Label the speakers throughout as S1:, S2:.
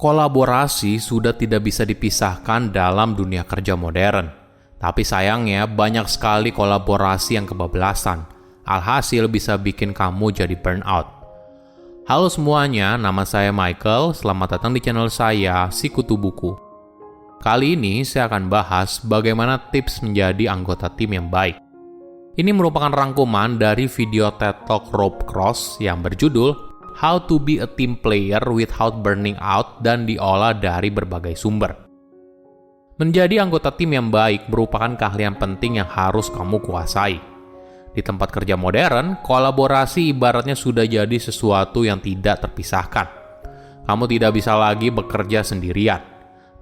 S1: Kolaborasi sudah tidak bisa dipisahkan dalam dunia kerja modern. Tapi sayangnya banyak sekali kolaborasi yang kebablasan. Alhasil bisa bikin kamu jadi burnout. Halo semuanya, nama saya Michael. Selamat datang di channel saya, Sikutu Buku. Kali ini saya akan bahas bagaimana tips menjadi anggota tim yang baik. Ini merupakan rangkuman dari video TED Talk Rob Cross yang berjudul How to be a team player without burning out dan diolah dari berbagai sumber. Menjadi anggota tim yang baik merupakan keahlian penting yang harus kamu kuasai. Di tempat kerja modern, kolaborasi ibaratnya sudah jadi sesuatu yang tidak terpisahkan. Kamu tidak bisa lagi bekerja sendirian.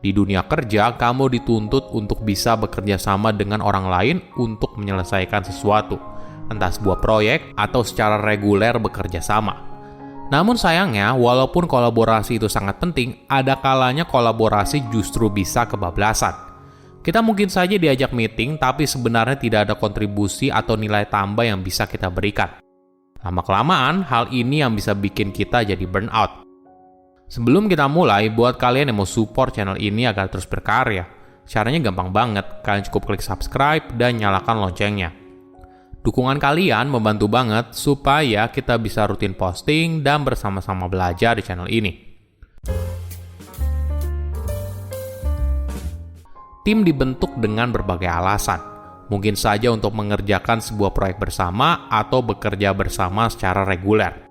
S1: Di dunia kerja, kamu dituntut untuk bisa bekerja sama dengan orang lain untuk menyelesaikan sesuatu, entah sebuah proyek atau secara reguler bekerja sama. Namun sayangnya, walaupun kolaborasi itu sangat penting, ada kalanya kolaborasi justru bisa kebablasan. Kita mungkin saja diajak meeting, tapi sebenarnya tidak ada kontribusi atau nilai tambah yang bisa kita berikan. Lama-kelamaan, hal ini yang bisa bikin kita jadi burnout. Sebelum kita mulai, buat kalian yang mau support channel ini agar terus berkarya, caranya gampang banget. Kalian cukup klik subscribe dan nyalakan loncengnya. Dukungan kalian membantu banget supaya kita bisa rutin posting dan bersama-sama belajar di channel ini. Tim dibentuk dengan berbagai alasan. Mungkin saja untuk mengerjakan sebuah proyek bersama atau bekerja bersama secara reguler.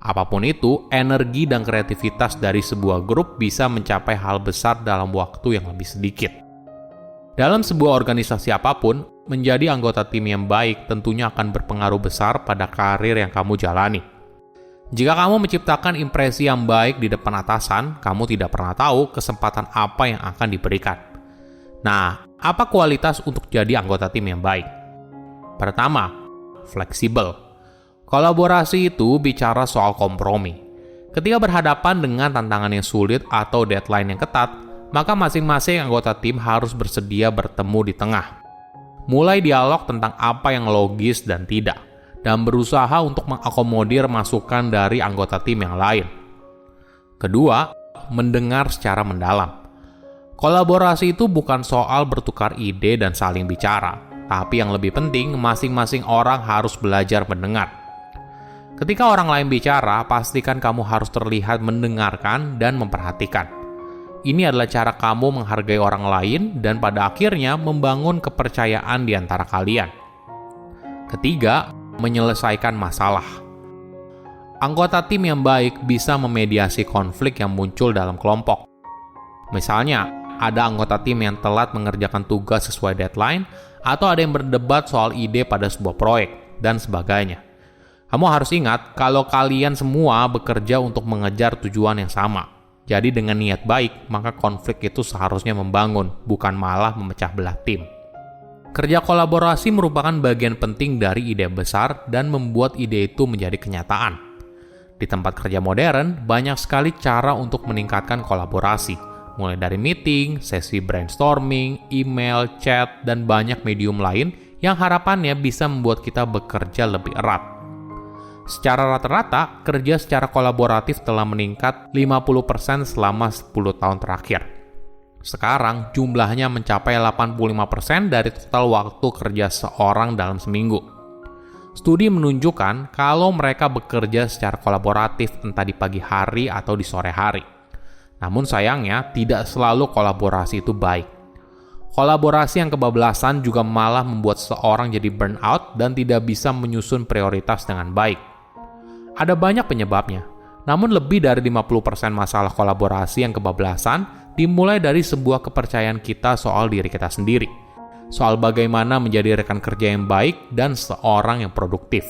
S1: Apapun itu, energi dan kreativitas dari sebuah grup bisa mencapai hal besar dalam waktu yang lebih sedikit. Dalam sebuah organisasi apapun, menjadi anggota tim yang baik tentunya akan berpengaruh besar pada karir yang kamu jalani. Jika kamu menciptakan impresi yang baik di depan atasan, kamu tidak pernah tahu kesempatan apa yang akan diberikan. Nah, apa kualitas untuk jadi anggota tim yang baik? Pertama, fleksibel. Kolaborasi itu bicara soal kompromi. Ketika berhadapan dengan tantangan yang sulit atau deadline yang ketat, maka masing-masing anggota tim harus bersedia bertemu di tengah. Mulai dialog tentang apa yang logis dan tidak, dan berusaha untuk mengakomodir masukan dari anggota tim yang lain. Kedua, mendengar secara mendalam. Kolaborasi itu bukan soal bertukar ide dan saling bicara, tapi yang lebih penting, masing-masing orang harus belajar mendengar. Ketika orang lain bicara, pastikan kamu harus terlihat mendengarkan dan memperhatikan. Ini adalah cara kamu menghargai orang lain dan pada akhirnya membangun kepercayaan di antara kalian. Ketiga, menyelesaikan masalah. Anggota tim yang baik bisa memediasi konflik yang muncul dalam kelompok. Misalnya, ada anggota tim yang telat mengerjakan tugas sesuai deadline, atau ada yang berdebat soal ide pada sebuah proyek, dan sebagainya. Kamu harus ingat kalau kalian semua bekerja untuk mengejar tujuan yang sama. Jadi dengan niat baik, maka konflik itu seharusnya membangun, bukan malah memecah belah tim. Kerja kolaborasi merupakan bagian penting dari ide besar dan membuat ide itu menjadi kenyataan. Di tempat kerja modern, banyak sekali cara untuk meningkatkan kolaborasi, mulai dari meeting, sesi brainstorming, email, chat, dan banyak medium lain yang harapannya bisa membuat kita bekerja lebih erat. Secara rata-rata, kerja secara kolaboratif telah meningkat 50% selama 10 tahun terakhir. Sekarang, jumlahnya mencapai 85% dari total waktu kerja seorang dalam seminggu. Studi menunjukkan kalau mereka bekerja secara kolaboratif entah di pagi hari atau di sore hari. Namun sayangnya, tidak selalu kolaborasi itu baik. Kolaborasi yang kebablasan juga malah membuat seorang jadi burnout dan tidak bisa menyusun prioritas dengan baik. Ada banyak penyebabnya, namun lebih dari 50% masalah kolaborasi yang kebablasan dimulai dari sebuah kepercayaan kita soal diri kita sendiri, soal bagaimana menjadi rekan kerja yang baik dan seorang yang produktif.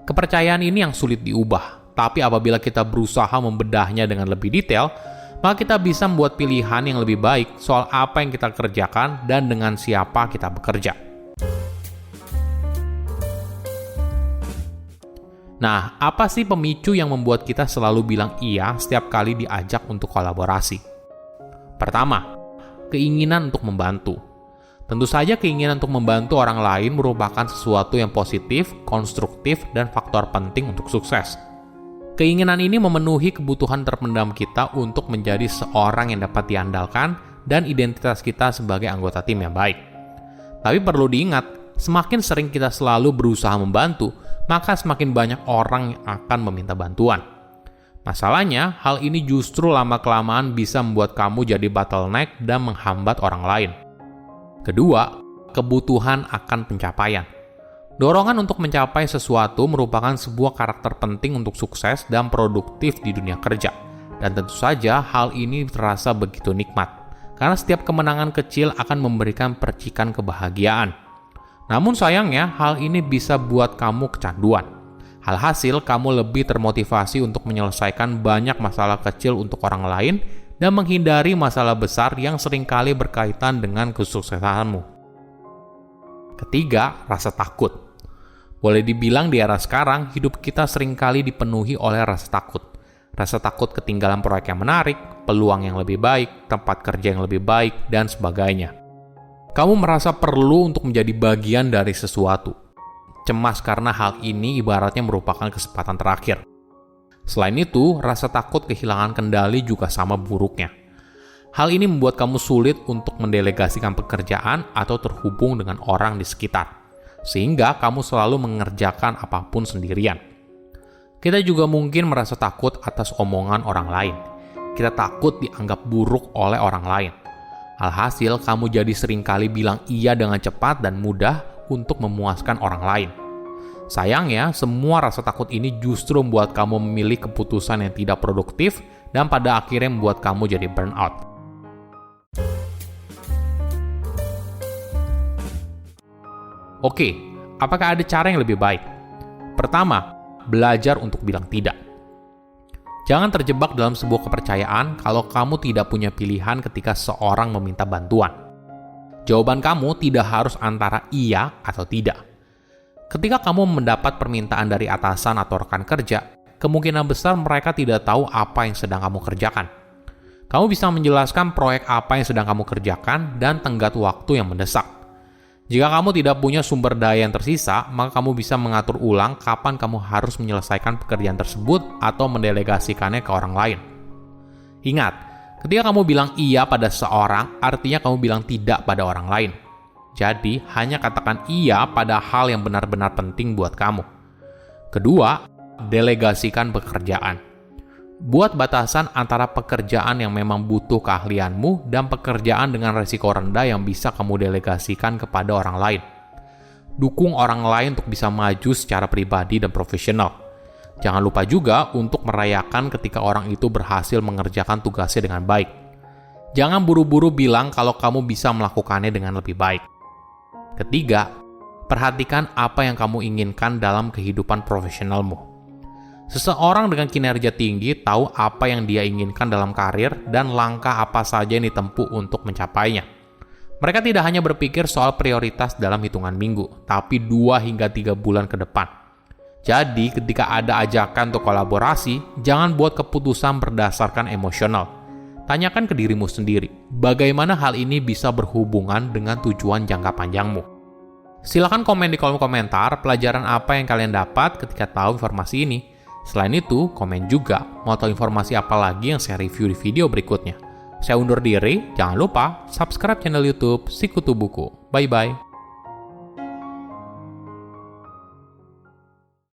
S1: Kepercayaan ini yang sulit diubah, tapi apabila kita berusaha membedahnya dengan lebih detail, maka kita bisa membuat pilihan yang lebih baik soal apa yang kita kerjakan dan dengan siapa kita bekerja. Nah, apa sih pemicu yang membuat kita selalu bilang iya setiap kali diajak untuk kolaborasi? Pertama, keinginan untuk membantu. Tentu saja keinginan untuk membantu orang lain merupakan sesuatu yang positif, konstruktif, dan faktor penting untuk sukses. Keinginan ini memenuhi kebutuhan terpendam kita untuk menjadi seorang yang dapat diandalkan dan identitas kita sebagai anggota tim yang baik. Tapi perlu diingat, semakin sering kita selalu berusaha membantu, maka semakin banyak orang yang akan meminta bantuan. Masalahnya, hal ini justru lama-kelamaan bisa membuat kamu jadi bottleneck dan menghambat orang lain. Kedua, kebutuhan akan pencapaian. Dorongan untuk mencapai sesuatu merupakan sebuah karakter penting untuk sukses dan produktif di dunia kerja. Dan tentu saja hal ini terasa begitu nikmat, karena setiap kemenangan kecil akan memberikan percikan kebahagiaan. Namun sayangnya, hal ini bisa buat kamu kecanduan. Alhasil, kamu lebih termotivasi untuk menyelesaikan banyak masalah kecil untuk orang lain dan menghindari masalah besar yang seringkali berkaitan dengan kesuksesanmu. Ketiga, rasa takut. Boleh dibilang di era sekarang, hidup kita seringkali dipenuhi oleh rasa takut. Rasa takut ketinggalan proyek yang menarik, peluang yang lebih baik, tempat kerja yang lebih baik, dan sebagainya. Kamu merasa perlu untuk menjadi bagian dari sesuatu. Cemas karena hal ini ibaratnya merupakan kesempatan terakhir. Selain itu, rasa takut kehilangan kendali juga sama buruknya. Hal ini membuat kamu sulit untuk mendelegasikan pekerjaan atau terhubung dengan orang di sekitar, sehingga kamu selalu mengerjakan apapun sendirian. Kita juga mungkin merasa takut atas omongan orang lain. Kita takut dianggap buruk oleh orang lain. Alhasil, kamu jadi seringkali bilang iya dengan cepat dan mudah untuk memuaskan orang lain. Sayangnya, semua rasa takut ini justru membuat kamu memilih keputusan yang tidak produktif dan pada akhirnya membuat kamu jadi burnout. Oke, apakah ada cara yang lebih baik? Pertama, belajar untuk bilang tidak. Jangan terjebak dalam sebuah kepercayaan kalau kamu tidak punya pilihan ketika seorang meminta bantuan. Jawaban kamu tidak harus antara iya atau tidak. Ketika kamu mendapat permintaan dari atasan atau rekan kerja, kemungkinan besar mereka tidak tahu apa yang sedang kamu kerjakan. Kamu bisa menjelaskan proyek apa yang sedang kamu kerjakan dan tenggat waktu yang mendesak. Jika kamu tidak punya sumber daya yang tersisa, maka kamu bisa mengatur ulang kapan kamu harus menyelesaikan pekerjaan tersebut atau mendelegasikannya ke orang lain. Ingat, ketika kamu bilang iya pada seseorang, artinya kamu bilang tidak pada orang lain. Jadi, hanya katakan iya pada hal yang benar-benar penting buat kamu. Kedua, delegasikan pekerjaan. Buat batasan antara pekerjaan yang memang butuh keahlianmu dan pekerjaan dengan risiko rendah yang bisa kamu delegasikan kepada orang lain. Dukung orang lain untuk bisa maju secara pribadi dan profesional. Jangan lupa juga untuk merayakan ketika orang itu berhasil mengerjakan tugasnya dengan baik. Jangan buru-buru bilang kalau kamu bisa melakukannya dengan lebih baik. Ketiga, perhatikan apa yang kamu inginkan dalam kehidupan profesionalmu. Seseorang dengan kinerja tinggi tahu apa yang dia inginkan dalam karir dan langkah apa saja yang ditempuh untuk mencapainya. Mereka tidak hanya berpikir soal prioritas dalam hitungan minggu, tapi 2 hingga 3 bulan ke depan. Jadi, ketika ada ajakan untuk kolaborasi, jangan buat keputusan berdasarkan emosional. Tanyakan ke dirimu sendiri, bagaimana hal ini bisa berhubungan dengan tujuan jangka panjangmu. Silakan komen di kolom komentar pelajaran apa yang kalian dapat ketika tahu informasi ini. Selain itu, komen juga mau tahu informasi apa lagi yang saya review di video berikutnya. Saya undur diri, jangan lupa subscribe channel YouTube Sikutu Buku. Bye-bye.